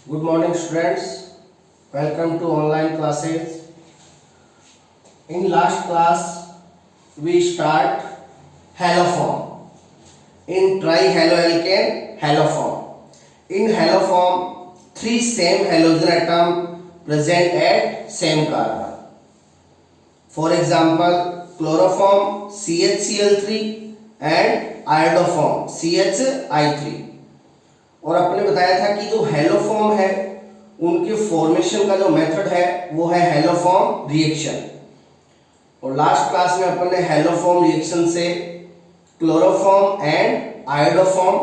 Good morning, students. Welcome to online classes. In last class, we start haloform. In trihaloalkane, haloform. In haloform, three same halogen atom present at same carbon. For example, chloroform CHCl3 and iodoform CHI3. और अपने बताया था कि जो haloform है उनके formation का जो मेथड है वो है हेलोफॉर्म रिएक्शन। और लास्ट क्लास में अपन ने हेलोफॉर्म रिएक्शन से क्लोरोफॉर्म एंड आयोडोफॉर्म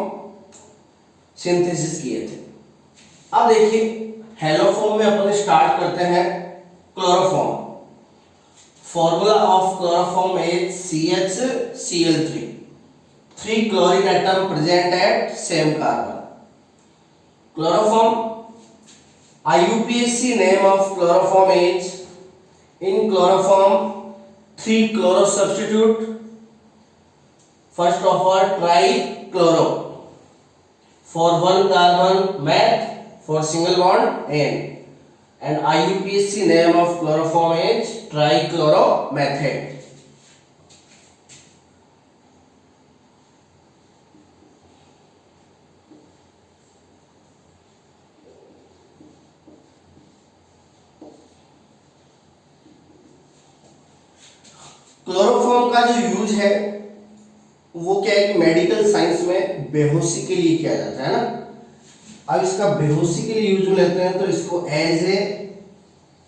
सिंथेसिस किए थे। अब देखिए हेलोफॉर्म में अपन स्टार्ट करते हैं chloroform. Formula of chloroform is CHCl3, 3 chlorine atom present at same carbon. Chloroform, IUPAC name of chloroform is, in chloroform 3 chloro substitute, first of all trichloro, for 1 carbon meth, for single bond N, and IUPAC name of chloroform is trichloromethane. Chloroform का जो use है वो क्या है कि medical science में बेहोशी के लिए किया जाता है ना। अब इसका बेहोशी के लिए यूज में लेते हैं तो इसको एज ए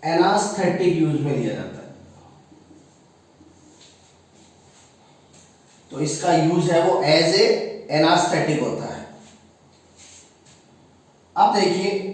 एनास्थेटिक यूज में लिया जाता है। तो इसका यूज है वो एज ए एनास्थेटिक होता है। अब देखिए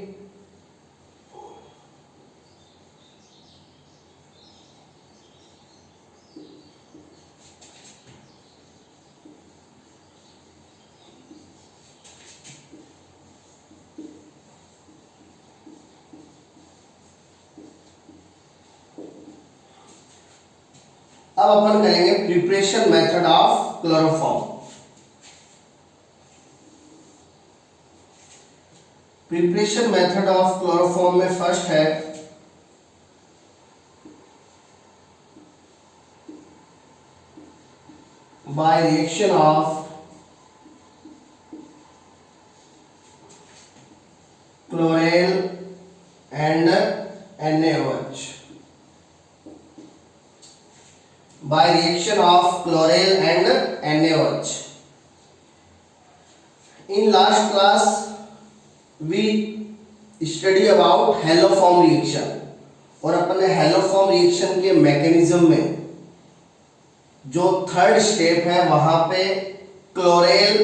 अब अपन करेंगे preparation method of chloroform. Preparation method of chloroform में फर्स्ट है by reaction of chloral and NaOH। by reaction of chlorel and NaOH. In last class we study about haloform reaction और अपन ने haloform reaction के mechanism में जो third step है वहां पे क्लोरेल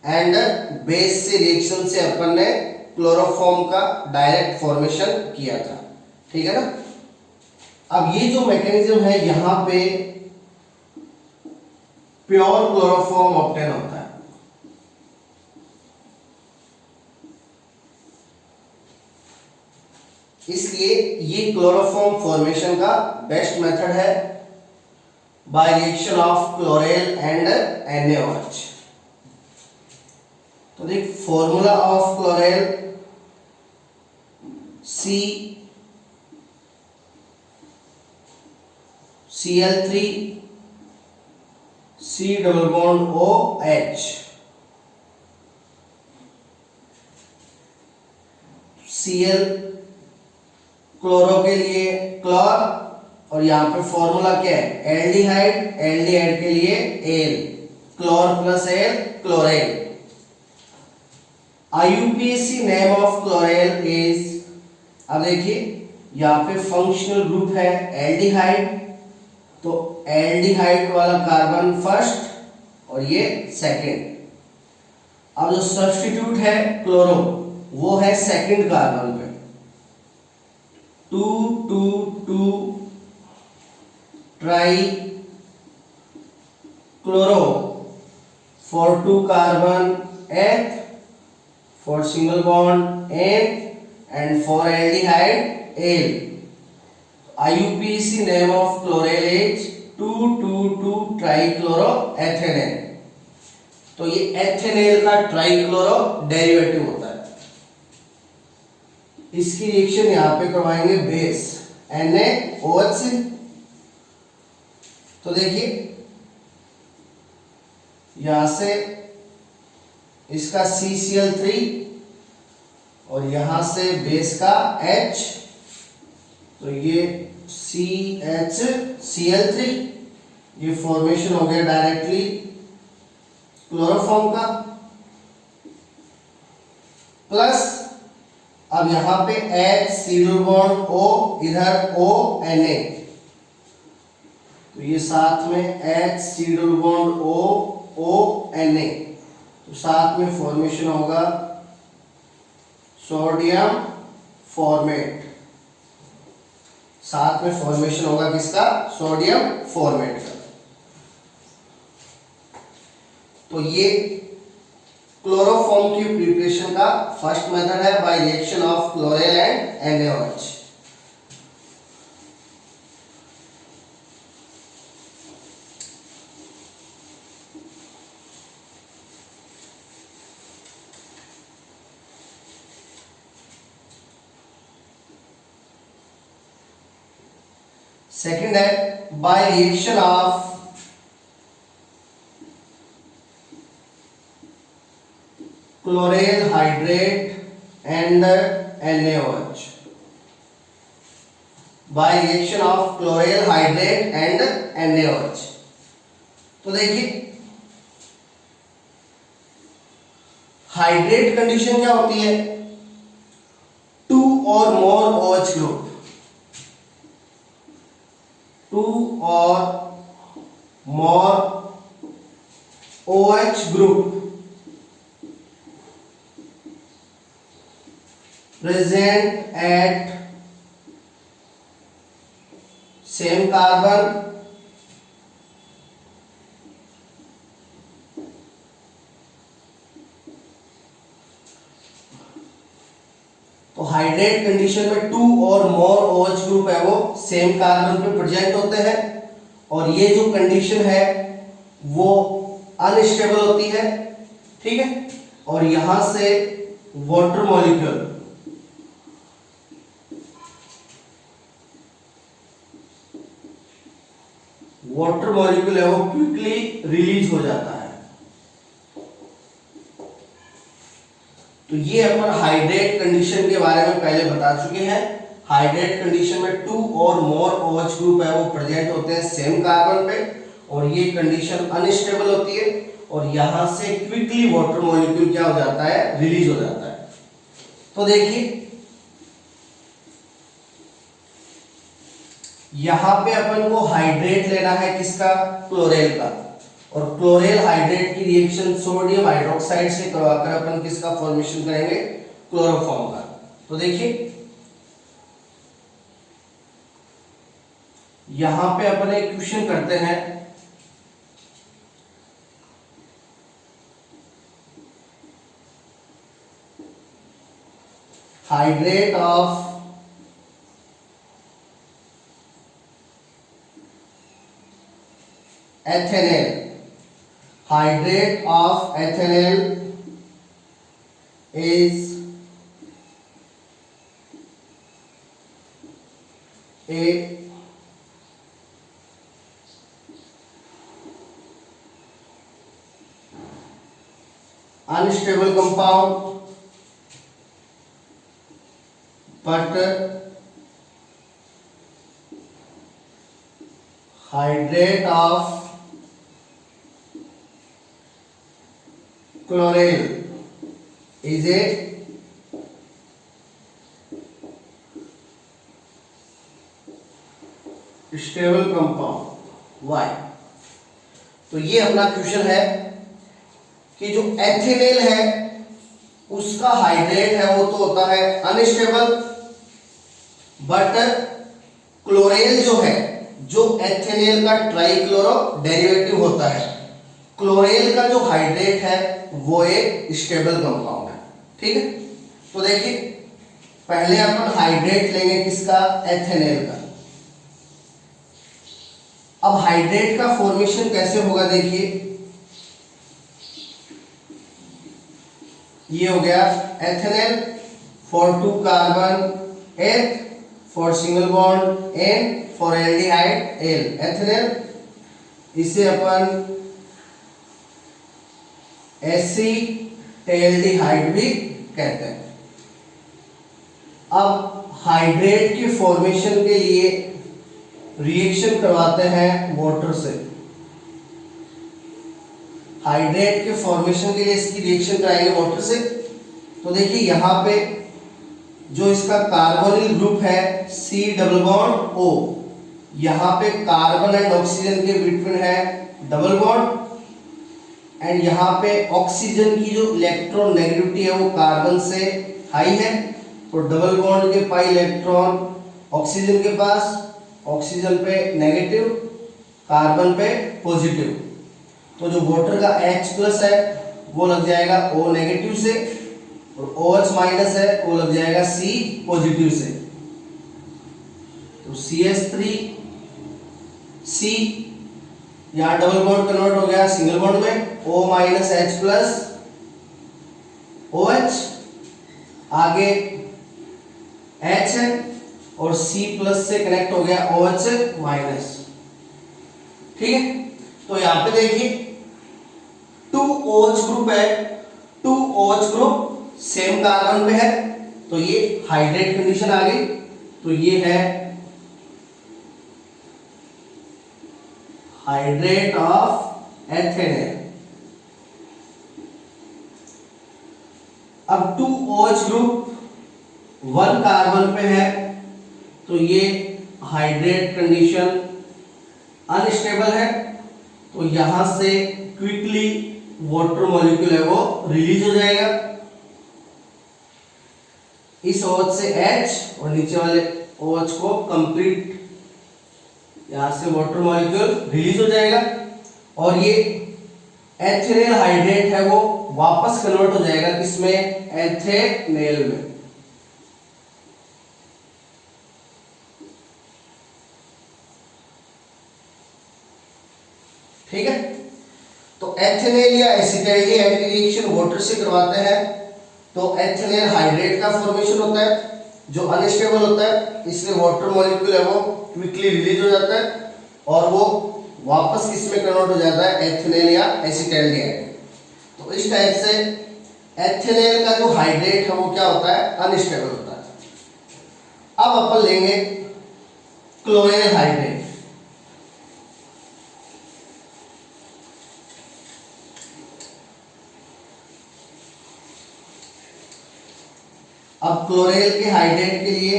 एंड बेस से रिएक्शन से अपन ने क्लोरोफॉर्म का डायरेक्ट फॉर्मेशन किया था, ठीक है ना। अब ये जो मैकेनिज्म है यहां पे प्योर क्लोरोफॉर्म ऑब्टेन होता है। इसलिए ये क्लोरोफॉर्म फॉर्मेशन का बेस्ट मेथड है by reaction of chloral and NaOH। तो देख formula of क्लोरेल Cl3 C double bond OH। Cl chloro के लिए क्लोर और यहां पे फॉर्मूला क्या है एल्डिहाइड, एल्डिहाइड के लिए al, chlor plus al chloral. IUPAC name of chloral is, अब देखिए यहां पे फंक्शनल ग्रुप है एल्डिहाइड, तो एल्डिहाइड वाला कार्बन फर्स्ट और ये सेकंड। अब जो सब्स्टिट्यूट है क्लोरो वो है सेकंड कार्बन पे 2 2 2 ट्राई क्लोरो फॉर 2 कार्बन एथ, for single bond N and for aldehyde L. IUPAC name of chlorel is 2,2,2 trichloroethanol। तो ये एथेनॉल का ट्राइक्लोरो डेरिवेटिव होता है। इसकी रिएक्शन यहाँ पे करवाएंगे बेस NaOH से। तो देखिए यहां से इसका CCl3 और यहां से बेस का H, तो ये CHCl3, ये फॉर्मेशन हो गया डायरेक्टली क्लोरोफॉर्म का। प्लस अब यहां पे H C double bond O, इधर O Na, तो ये साथ में H C double bond O Na, तो साथ में फॉर्मेशन होगा सोडियम फॉर्मेट। साथ में फॉर्मेशन होगा किसका? सोडियम फॉर्मेट का। तो ये क्लोरोफॉर्म की प्रिपरेशन का फर्स्ट मेथड है by reaction of chloral and NaOH। Second है by reaction of chloral hydrate and NaOH। By reaction of chloral hydrate and NaOH। तो देखिए हाइड्रेट कंडीशन क्या होती है? 2 और मोर OH ग्रुप, 2 और मोर OH group present at same carbon तो hydrate condition में 2 और मोर OH ग्रुप है वो सेम कार्बन पे प्रेजेंट होते हैं, और ये जो कंडीशन है वो अनस्टेबल होती है, ठीक है। और यहां से वाटर मॉलिक्यूल है वो क्विकली रिलीज हो जाता है। तो ये अपन हाइड्रेट कंडीशन के बारे में पहले बता चुके हैं। हाइड्रेट कंडीशन में 2 और मोर OH ग्रुप है वो प्रेजेंट होते हैं सेम कार्बन पे, और ये कंडीशन अनस्टेबल होती है, और यहां से क्विकली वाटर मॉलिक्यूल क्या हो जाता है? रिलीज हो जाता है। तो देखिए यहां पे अपन को हाइड्रेट लेना है किसका? क्लोरेल का, और क्लोरेल हाइड्रेट की रिएक्शन सोडियम हाइड्रोक्साइड से करवाकर अपन किसका फॉर्मेशन करेंगे? क्लोरोफॉर्म का। तो देखिए यहां पे अपन एक क्वेश्चन करते हैं, hydrate of ethanol, hydrate of ethanol is a unstable compound, but hydrate of chlorine is a stable compound. Why? तो ये अपना क्वेश्चन है कि जो एथेनॉल है उसका हाइड्रेट है वो तो होता है अनस्टेबल, बट क्लोरेल जो है, जो एथेनॉल का ट्राइक्लोरो डेरिवेटिव होता है, क्लोरेल का जो हाइड्रेट है वो एक स्टेबल कंपाउंड है, ठीक है। तो देखिए पहले अपन हाइड्रेट लेंगे किसका? एथेनॉल का। अब हाइड्रेट का फॉर्मेशन कैसे होगा? देखिए ये हो गया ethanol for two carbon H, for single bond N, for aldehyde L, ethanol. इसे अपन एसीटैल्डिहाइड भी कहते हैं। अब हाइड्रेट के फॉर्मेशन के लिए रिएक्शन करवाते हैं वाटर से। हाइड्रेट के फॉर्मेशन के लिए इसकी रिएक्शन कराएंगे वाटर से। तो देखिए यहाँ पे जो इसका कार्बोनिल ग्रुप है C डबल बॉन्ड O, यहाँ पे कार्बन एंड ऑक्सीजन के बिटवीन है डबल बॉन्ड, एंड यहाँ पे ऑक्सीजन की जो इलेक्ट्रॉन नेगेटिविटी है वो कार्बन से हाई है, तो डबल बॉन्ड के पाई इलेक्ट्रॉन ऑक्सीजन के पास, ऑक्सीजन पे नेगेटिव, कार्बन पे पॉजिटिव। तो जो वाटर का H प्लस है वो लग जाएगा O नेगेटिव से, और OH माइनस है वो लग जाएगा C पॉजिटिव से। तो CH3C यहाँ डबल बॉन्ड कन्वर्ट हो गया सिंगल बॉन्ड में, O minus H plus OH, आगे H है और C प्लस से कनेक्ट हो गया OH माइनस। ठीक है, तो यहाँ पे देखिए 2OH ग्रुप है, 2OH ग्रुप सेम कार्बन पे है, तो ये हाइड्रेट कंडीशन आ गई। तो ये है हाइड्रेट ऑफ एथेनॉल। अब 2OH ग्रुप 1 कार्बन पे है, तो ये हाइड्रेट कंडीशन अनस्टेबल है, तो यहां से क्विकली वाटर मॉलिक्यूल है वो रिलीज हो जाएगा। इस OH से H और नीचे वाले OH को कंप्लीट यहां से वाटर मॉलिक्यूल रिलीज हो जाएगा, और ये एथेनॉल हाइड्रेट है वो वापस कन्वर्ट हो जाएगा किसमें, एथेनॉल में। ठीक है, तो एथेनॉल या एसिटाइलडिहाइड की रिएक्शन वाटर से करवाते हैं, तो एथेनॉल हाइड्रेट का फॉर्मेशन होता है जो अनस्टेबल होता है, इसलिए वाटर मॉलिक्यूल है वो क्विकली रिलीज हो जाता है और वो वापस किसमें कन्वर्ट हो जाता है, एथेनॉल या एसिटाइलडिहाइड। तो इस टाइप से एथेनॉल का जो हाइड्रेट है वो क्या होता है, अनस्टेबल होता है। अब अपन लेंगे क्लोरेल हाइड्रेट। अब क्लोरेल के हाइड्रेट के लिए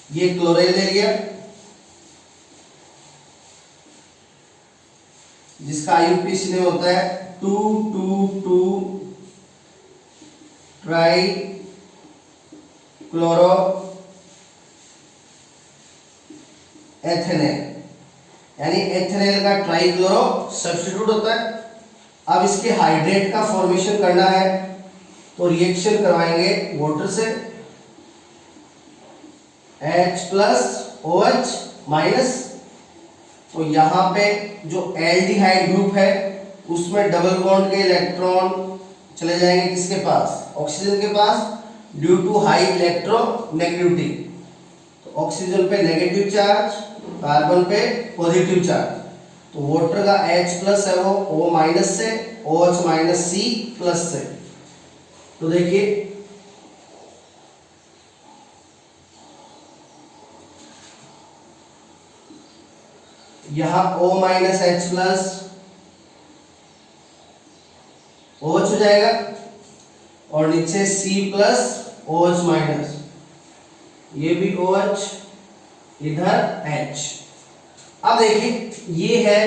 ये क्लोरेल ले लिया, जिसका आईयूपीएसी नेम होता है 2,2,2 ट्राई क्लोरो एथेनॉल, यानी एथेनॉल का ट्राइक्लोरो सब्स्टिट्यूट होता है। अब इसके हाइड्रेट का फॉर्मेशन करना है, तो रिएक्शन करवाएंगे वाटर से, H प्लस OH माइनस, तो यहाँ पे जो एल्डिहाइड ग्रुप है उसमें डबल बॉन्ड के इलेक्ट्रॉन चले जाएंगे किसके पास, ऑक्सीजन के पास, ड्यू टू हाई इलेक्ट्रोनेगेटिविटी। तो ऑक्सीजन पे नेगेटिव चार्ज, कार्बन पे पॉजिटिव चार्ज, तो वाटर का H प्लस है वो O माइनस से, OH माइनस C प्लस से। तो देखिए यहां O minus H plus OH हो जाएगा, और नीचे C प्लस OH माइनस, ये भी OH, इधर H। अब देखिए ये है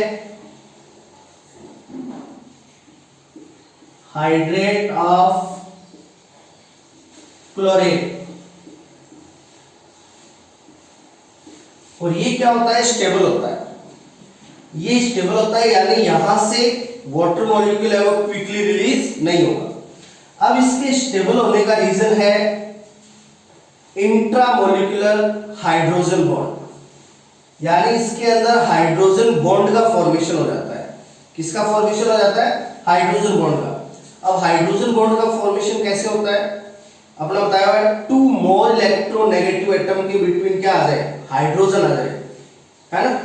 हाइड्रेट ऑफ क्लोरीन, और ये क्या होता है, स्टेबल होता है। ये स्टेबल होता है यानी यहां से वाटर मॉलिक्यूल है वो क्विकली रिलीज नहीं होगा। अब इसके स्टेबल होने का रीजन है इंट्रामोलिकुलर हाइड्रोजन बॉन्ड। यानी इसके अंदर हाइड्रोजन बॉन्ड का फॉर्मेशन हो जाता है। किसका फॉर्मेशन हो जाता है? हाइड्रोजन बॉन्ड का। अब हाइड्रोजन बॉन्ड का फॉर्मेशन कैसे होता है? अपना बताया हुआ है, टू मोर इलेक्ट्रोनेगेटिव एटम के बिटवीन क्या आ जाए? हाइड्रोजन आ जाए, है ना।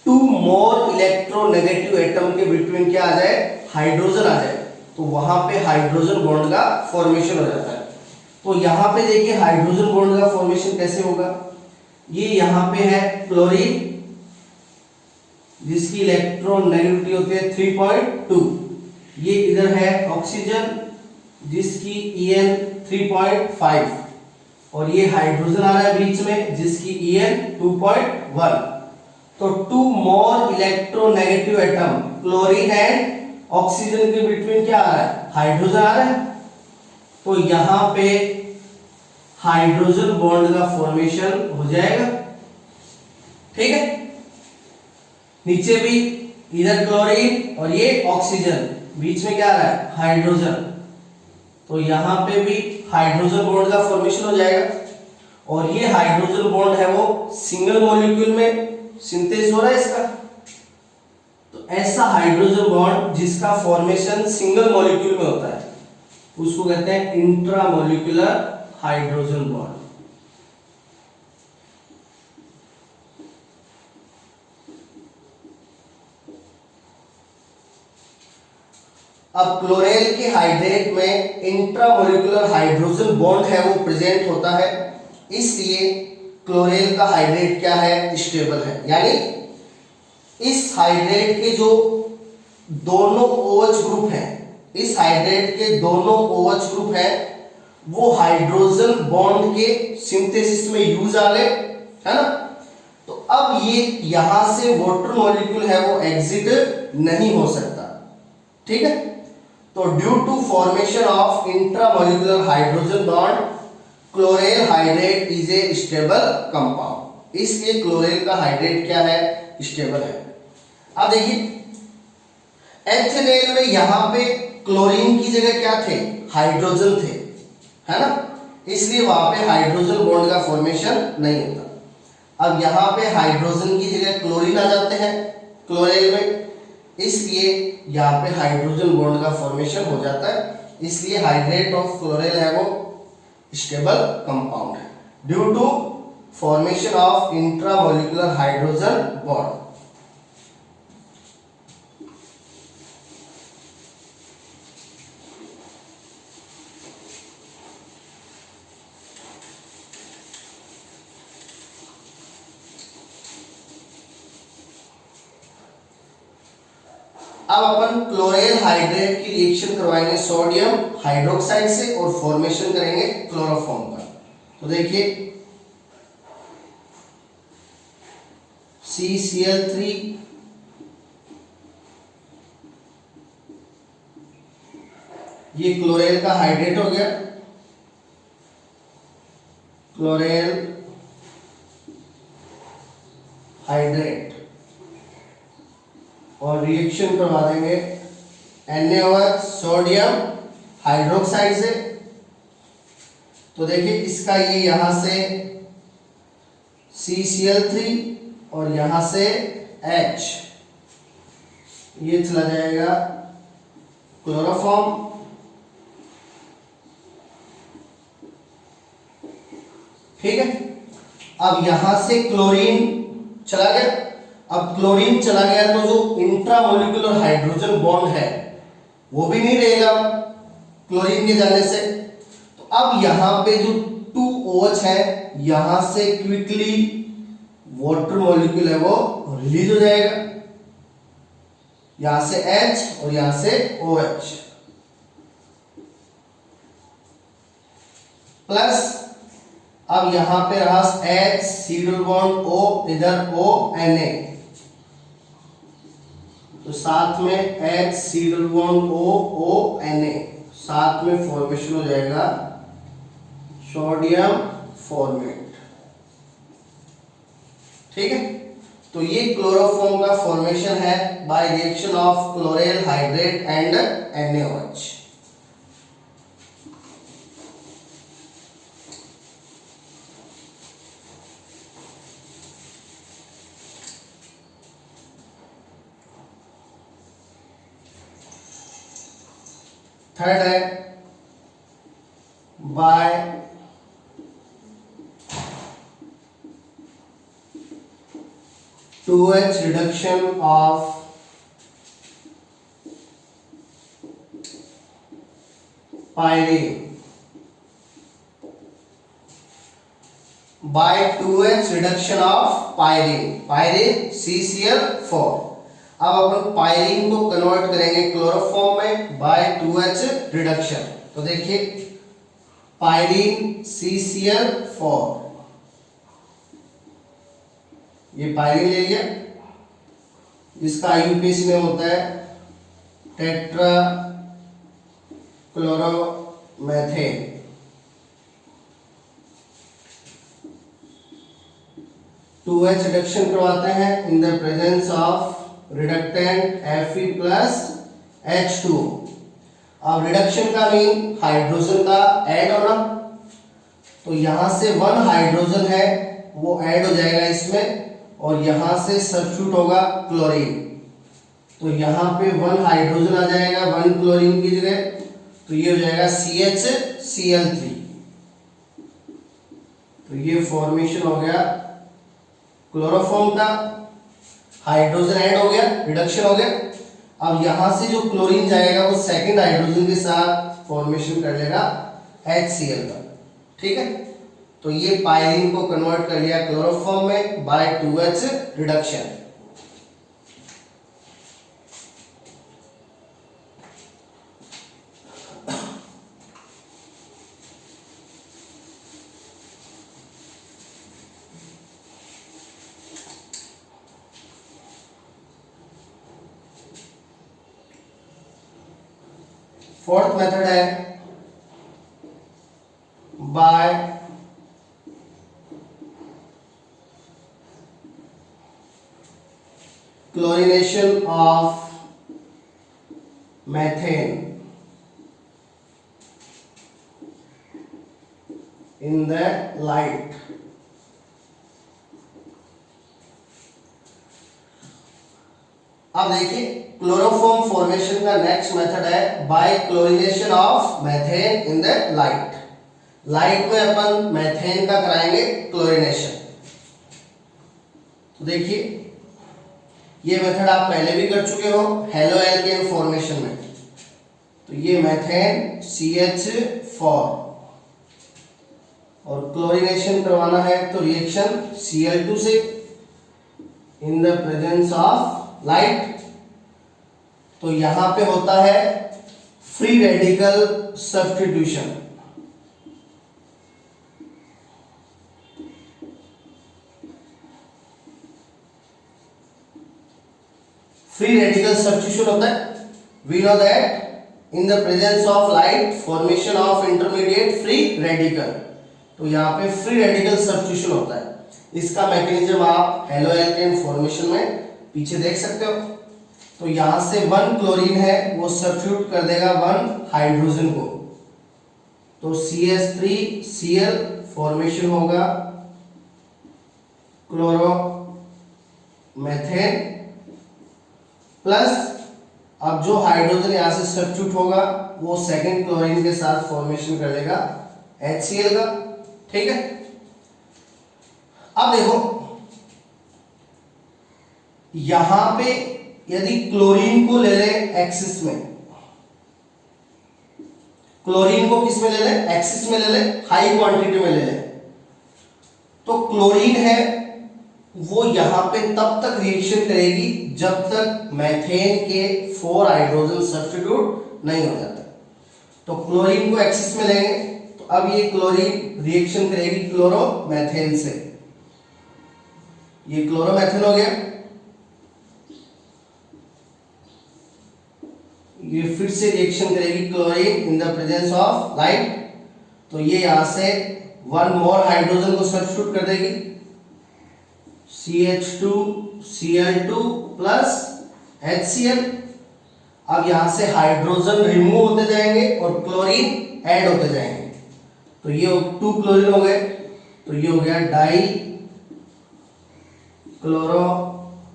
टू मोर इलेक्ट्रोनेगेटिव एटम के बिटवीन क्या आ जाए? हाइड्रोजन आ जाए, तो वहां पे हाइड्रोजन बॉन्ड का फॉर्मेशन हो जाता है। तो यहां पे देखिए हाइड्रोजन बॉन्ड का फॉर्मेशन कैसे होगा। ये यहां पे है क्लोरीन, जिसकी इलेक्ट्रॉन नेगेटिविटी होती है 3.2। ये इधर है ऑक्सीजन, जिसकी En 3.5, और ये हाइड्रोजन आ रहा है बीच में, जिसकी En 2.1। तो two more electronegative atom chlorine and oxygen के बिटवीन क्या आ रहा है? हाइड्रोजन आ रहा है। तो यहां पे हाइड्रोजन बॉन्ड का फॉर्मेशन हो जाएगा, ठीक है। नीचे भी इधर क्लोरीन और ये ऑक्सीजन, बीच में क्या आ रहा है? हाइड्रोजन। तो यहां पे भी हाइड्रोजन बॉन्ड का फॉर्मेशन हो जाएगा, और ये हाइड्रोजन बॉन्ड है वो सिंगल मॉलिक्यूल में सिंथेसिस हो रहा है इसका। तो ऐसा हाइड्रोजन बॉन्ड जिसका फॉर्मेशन सिंगल मॉलिक्यूल में होता है, उसको कहते हैं इंट्रामॉलिक्यूलर हाइड्रोजन बॉन्ड। अब क्लोरेल के हाइड्रेट में इंट्रामॉलिक्यूलर हाइड्रोजन बॉन्ड है वो प्रेजेंट होता है, इसलिए क्लोरेल का हाइड्रेट क्या है? स्टेबल है। यानी इस हाइड्रेट के जो दोनों OH ग्रुप हैं, इस हाइड्रेट के दोनों OH ग्रुप हैं, वो हाइड्रोजन बॉन्ड के सिंथेसिस में यूज आ गए, है ना। तो अब ये यहां से वाटर मॉलिक्यूल है वो एग्जिट नहीं हो सकता, ठीक है। तो due to formation of intramolecular hydrogen bond, क्लोरेल hydrate is a stable compound. इसलिए क्लोरेल का हाइड्रेट क्या है? स्टेबल है। अब देखिए एथेनेल में यहां पे क्लोरीन की जगह क्या थे? हाइड्रोजन थे, है ना, इसलिए वहां पे हाइड्रोजन बॉन्ड का फॉर्मेशन नहीं होता। अब यहां पे हाइड्रोजन की जगह क्लोरीन आ जाते हैं क्लोरेल में, इसलिए यहाँ पे हाइड्रोजन बॉन्ड का फॉर्मेशन हो जाता है। इसलिए हाइड्रेट ऑफ क्लोरेल है वो स्टेबल कंपाउंड है, due to formation of intramolecular hydrogen bond. अब अपन क्लोरेल हाइड्रेट की रिएक्शन करवाएंगे सोडियम हाइड्रोक्साइड से, और फॉर्मेशन करेंगे क्लोरोफॉर्म का। तो देखिए CCl3, ये क्लोरेल का हाइड्रेट हो गया, क्लोरेल हाइड्रेट, और रिएक्शन करवा देंगे NaOH सोडियम हाइड्रोक्साइड से। तो देखिए इसका ये यहां से CCl3 और यहां से H, ये चला जाएगा क्लोरोफॉर्म, ठीक है। अब यहां से क्लोरीन चला गया। अब क्लोरीन चला गया तो जो इंट्रामोलिकुलर हाइड्रोजन बॉन्ड है वो भी नहीं रहेगा क्लोरीन के जाने से। तो अब यहां पे जो 2OH है, यहां से क्विकली वाटर मॉलिक्यूल है वो रिलीज हो जाएगा, यहां से H और यहां से OH, प्लस अब यहां पे रहा H C double bond O, इधर O Na, तो साथ में H C double bond O O Na, साथ में फॉर्मेशन हो जाएगा सोडियम फॉर्मेट, ठीक है। तो ये क्लोरोफॉर्म का फॉर्मेशन है by reaction of chloral hydrate and NaOH। Third है by 2H reduction of pyrene by 2H reduction of pyrene CCl4। अब अपन पायरीन को कन्वर्ट करेंगे क्लोरोफॉर्म में बाय 2H रिडक्शन। तो देखिए पायरीन CCl4, ये पायरीन ले लिया, इसका आईयूपीएसी में होता है tetra chloromethane. Two H reduction करवाते हैं in the presence of reductant Fe plus H2। अब रिडक्शन का मीन हाइड्रोजन का ऐड होना, तो यहां से 1 हाइड्रोजन है वो ऐड हो जाएगा इसमें, और यहां से सब्स्टिट्यूट होगा क्लोरीन, तो यहां पे 1 हाइड्रोजन आ जाएगा 1 क्लोरीन की जगह, तो ये हो जाएगा CHCl3। तो ये फॉर्मेशन हो गया क्लोरोफॉर्म का, हाइड्रोजन ऐड हो गया, रिडक्शन हो गया। अब यहां से जो क्लोरीन जाएगा वो सेकंड हाइड्रोजन के साथ फॉर्मेशन कर लेगा HCl का, ठीक है। तो ये पायरीन को कन्वर्ट कर लिया क्लोरोफॉर्म में by 2H reduction. Fourth method है by chlorination of methane in the light। अब देखिए क्लोरोफॉर्म फॉर्मेशन का नेक्स्ट मेथड है by chlorination of methane in the light. Light में अपन मेथेन का कराएंगे क्लोरिनेशन। तो देखिए ये मेथड आप पहले भी कर चुके हो हेलो एल्केन फॉर्मेशन में। तो ये मेथेन CH4 और क्लोरिनेशन करवाना है तो रिएक्शन Cl2 से in the presence of light. तो यहां पे होता है free radical substitution. Free radical substitution होता है, we know that in the presence of light formation of intermediate free radical. तो यहाँ पे फ्री रेडिकल सब्स्टिट्यूशन होता है। इसका मैकेनिज्म आप हेलो एल्केन फॉर्मेशन में पीछे देख सकते हो। तो यहां से 1 क्लोरीन है वो सब्स्टिट्यूट कर देगा 1 हाइड्रोजन को, तो CH3Cl फॉर्मेशन होगा क्लोरोमेथेन प्लस अब जो हाइड्रोजन यहां से सब्स्टिट्यूट होगा वो सेकंड क्लोरीन के साथ फॉर्मेशन कर लेगा HCl का, ठीक है। अब देखो यहां पे यदि क्लोरीन को ले ले एक्सिस में, क्लोरीन को किस में ले ले, एक्सिस में ले ले, हाई क्वांटिटी में ले ले, तो क्लोरीन है वो यहां पे तब तक रिएक्शन करेगी जब तक मेथेन के 4 हाइड्रोजन सब्स्टिट्यूट नहीं हो जाता। तो क्लोरीन को एक्सिस में लेंगे तो अब ये क्लोरीन रिएक्शन करेगी क्लोरोमेथेन से, ये क्लोरोमेथेन हो गया। ये फिर से रिएक्शन करेगी chlorine in the presence of light, तो ये यहां से 1 मोर हाइड्रोजन को सब्स्टिट्यूट कर देगी CH2Cl2 प्लस HCl। अब यहां से हाइड्रोजन रिमूव होते जाएंगे और क्लोरीन ऐड होते जाएंगे, तो ये 2 क्लोरीन हो गए, तो ये हो गया डाई क्लोरोमेथेन।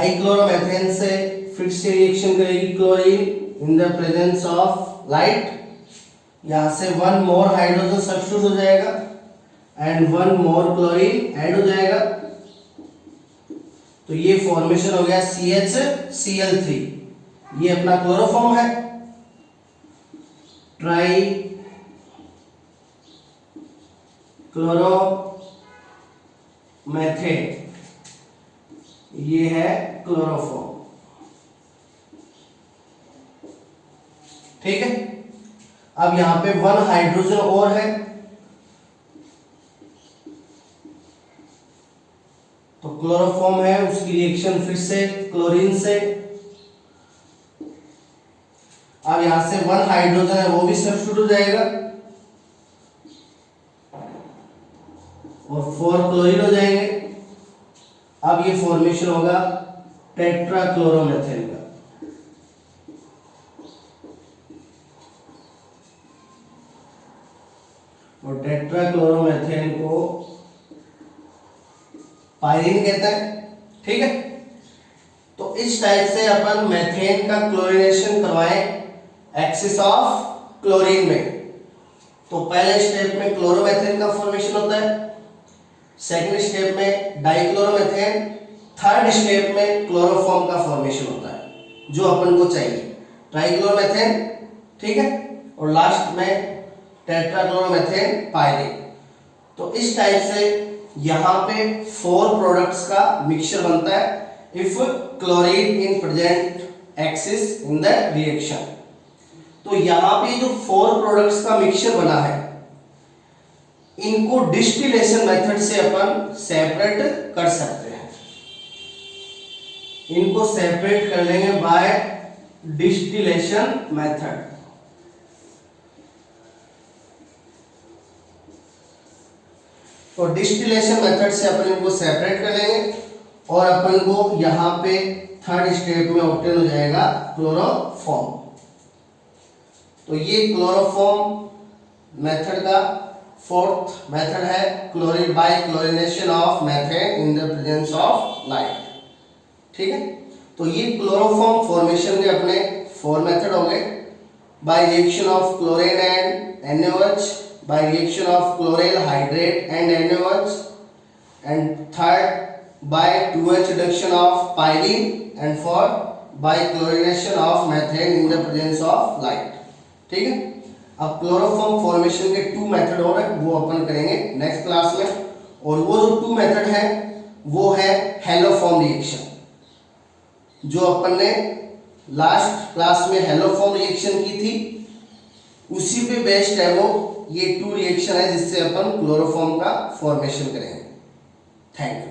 डाइक्लोरोमेथेन से फिर से रिएक्शन करेगी chlorine in the presence of light, यहां से वन मोर हाइड्रोजन सब्स्टिट्यूट हो जाएगा and one more chlorine add हो जाएगा, तो ये फॉर्मेशन हो गया CHCl3। ये अपना क्लोरोफॉर्म है, ट्राई क्लोरोमेथेन, ये है क्लोरोफॉर्म। ठीक है, अब यहां पे वन हाइड्रोजन और है, तो क्लोरोफॉर्म है, उसकी रिएक्शन फिर से क्लोरीन से। अब यहां से वन हाइड्रोजन है, वो भी सब्स्टिट्यूट हो जाएगा और 4 क्लोरीन हो जाएंगे। अब ये फॉर्मेशन होगा टेट्राक्लोरोमेथेन का। और टेट्राक्लोरोमेथेन को पायरीन कहते हैं। ठीक है, तो इस टाइप से अपन मेथेन का क्लोरीनेशन करवाएं एक्सिस ऑफ क्लोरीन में। तो पहले स्टेप में क्लोरोमेथेन का फॉर्मेशन होता है, सेकंड स्टेप में डाइक्लोरोमेथेन, थर्ड स्टेप में क्लोरोफॉर्म का फॉर्मेशन होता है जो अपन को चाहिए, ट्राइक्लोरोमेथेन। ठीक है, और लास्ट में टेट्राक्लोरोमेथेन पायरीन। तो इस टाइप से यहां पे 4 प्रोडक्ट्स का मिक्सचर बनता है if chlorine in present axis in the reaction. तो यहां पे जो 4 प्रोडक्ट्स का मिक्सचर बना है, इनको डिस्टिलेशन मेथड से अपन सेपरेट कर सकते हैं। इनको सेपरेट कर लेंगे बाय डिस्टिलेशन मेथड। तो डिस्टिलेशन मेथड से अपन इनको सेपरेट कर लेंगे और अपन को यहां पे थर्ड स्टेप में ऑब्टेन हो जाएगा क्लोरोफॉर्म। तो ये क्लोरोफॉर्म मेथड का फोर्थ मेथड है chlorine by chlorination of methane in the presence of light. ठीक है, तो ये क्लोरोफॉर्म फॉर्मेशन के अपने 4 मेथड हो गए, bye reaction of chlorine and NaOH, by reaction of chloral hydrate and NaOH, and third by 2H reduction of pyrene, and fourth by chlorination of methane in the presence of light। ठीक है, अब chloroform formation के 2 method और है, वो अपन करेंगे next class में। और वो जो 2 मेथड है वो है हेलोफॉर्म रिएक्शन, जो अपन ने लास्ट क्लास में हेलोफॉर्म रिएक्शन की थी, उसी पे बेस्ड है वो। ये 2 रिएक्शन है जिससे अपन क्लोरोफॉर्म का फॉर्मेशन करेंगे। Thank you.